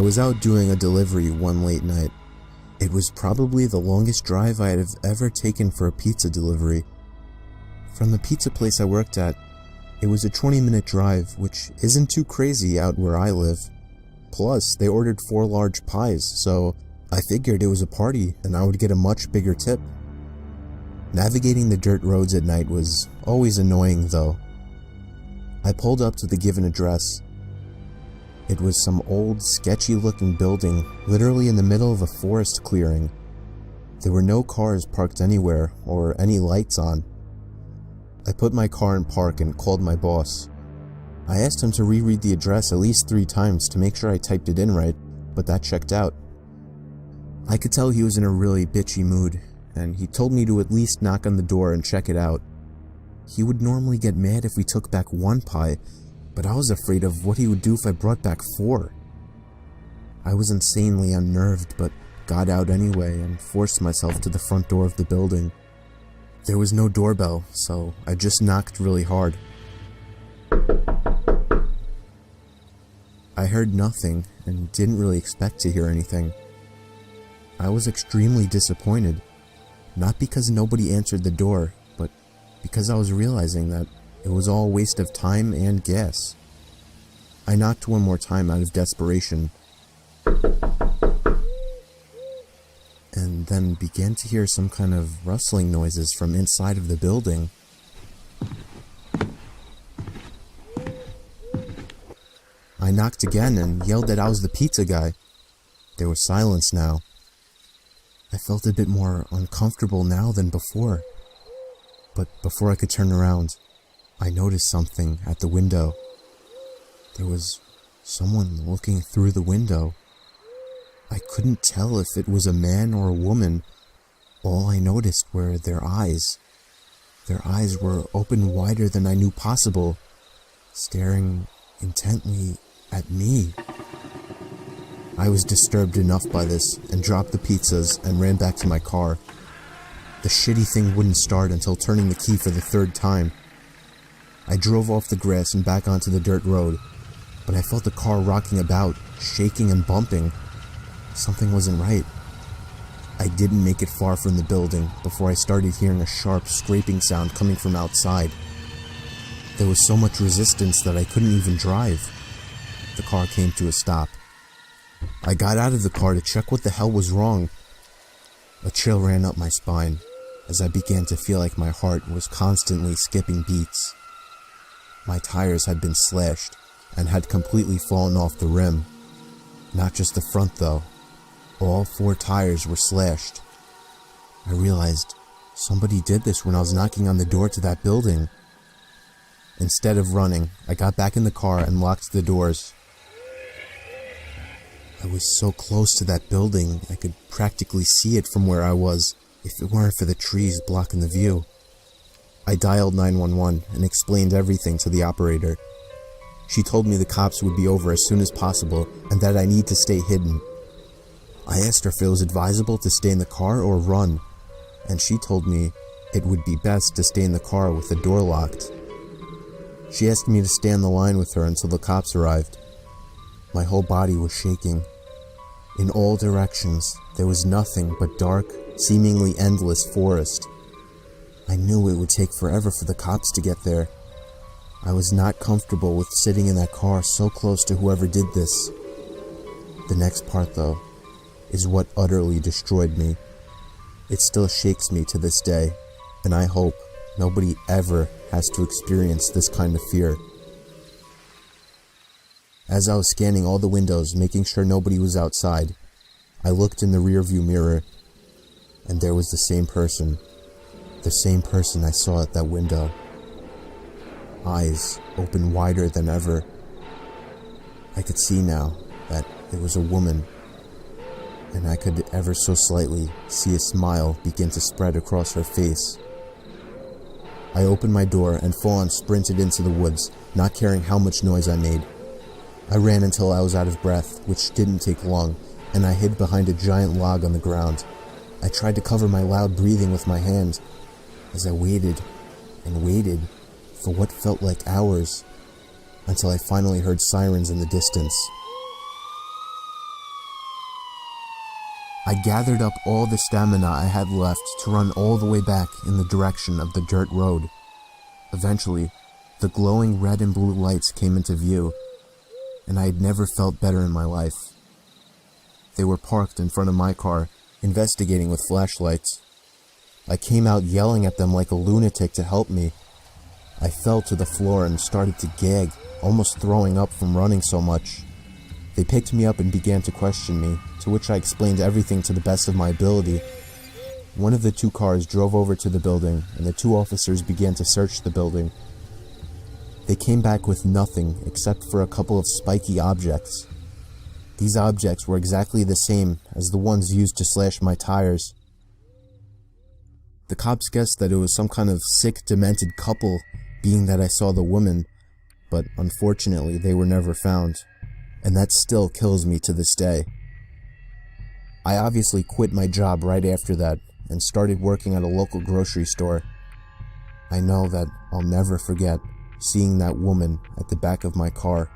I was out doing a delivery one late night. It was probably the longest drive I have ever taken for a pizza delivery. From the pizza place I worked at, it was a 20-minute drive, which isn't too crazy out where I live. Plus, they ordered 4 large pies, so I figured it was a party and I would get a much bigger tip. Navigating the dirt roads at night was always annoying though. I pulled up to the given address. It was some old, sketchy-looking building, literally in the middle of a forest clearing. There were no cars parked anywhere, or any lights on. I put my car in park and called my boss. I asked him to reread the address at least 3 times to make sure I typed it in right, but that checked out. I could tell he was in a really bitchy mood, and he told me to at least knock on the door and check it out. He would normally get mad if we took back 1 pie, but I was afraid of what he would do if I brought back 4. I was insanely unnerved, but got out anyway and forced myself to the front door of the building. There was no doorbell, so I just knocked really hard. I heard nothing and didn't really expect to hear anything. I was extremely disappointed, not because nobody answered the door, but because I was realizing that it was all a waste of time and gas. I knocked one more time out of desperation, and then began to hear some kind of rustling noises from inside of the building. I knocked again and yelled that I was the pizza guy. There was silence now. I felt a bit more uncomfortable now than before. But before I could turn around, I noticed something at the window. There was someone looking through the window. I couldn't tell if it was a man or a woman. All I noticed were their eyes. Their eyes were open wider than I knew possible, staring intently at me. I was disturbed enough by this and dropped the pizzas and ran back to my car. The shitty thing wouldn't start until turning the key for the 3rd time. I drove off the grass and back onto the dirt road, but I felt the car rocking about, shaking and bumping. Something wasn't right. I didn't make it far from the building before I started hearing a sharp scraping sound coming from outside. There was so much resistance that I couldn't even drive. The car came to a stop. I got out of the car to check what the hell was wrong. A chill ran up my spine as I began to feel like my heart was constantly skipping beats. My tires had been slashed and had completely fallen off the rim. Not just the front though. All 4 tires were slashed. I realized somebody did this when I was knocking on the door to that building. Instead of running, I got back in the car and locked the doors. I was so close to that building, I could practically see it from where I was, if it weren't for the trees blocking the view. I dialed 911 and explained everything to the operator. She told me the cops would be over as soon as possible and that I need to stay hidden. I asked her if it was advisable to stay in the car or run, and she told me it would be best to stay in the car with the door locked. She asked me to stay on the line with her until the cops arrived. My whole body was shaking. In all directions, there was nothing but dark, seemingly endless forest. I knew it would take forever for the cops to get there. I was not comfortable with sitting in that car so close to whoever did this. The next part, though, is what utterly destroyed me. It still shakes me to this day, and I hope nobody ever has to experience this kind of fear. As I was scanning all the windows, making sure nobody was outside, I looked in the rearview mirror, and there was the same person I saw at that window. Eyes open wider than ever. I could see now that it was a woman, and I could ever so slightly see a smile begin to spread across her face. I opened my door and full-on sprinted into the woods, not caring how much noise I made. I ran until I was out of breath, which didn't take long, and I hid behind a giant log on the ground. I tried to cover my loud breathing with my hand, as I waited and waited for what felt like hours, until I finally heard sirens in the distance. I gathered up all the stamina I had left to run all the way back in the direction of the dirt road. Eventually, the glowing red and blue lights came into view, and I had never felt better in my life. They were parked in front of my car, investigating with flashlights. I came out yelling at them like a lunatic to help me. I fell to the floor and started to gag, almost throwing up from running so much. They picked me up and began to question me, to which I explained everything to the best of my ability. One of the two cars drove over to the building, and the two officers began to search the building. They came back with nothing except for a couple of spiky objects. These objects were exactly the same as the ones used to slash my tires. The cops guessed that it was some kind of sick, demented couple, being that I saw the woman, but unfortunately they were never found, and that still kills me to this day. I obviously quit my job right after that and started working at a local grocery store. I know that I'll never forget seeing that woman at the back of my car.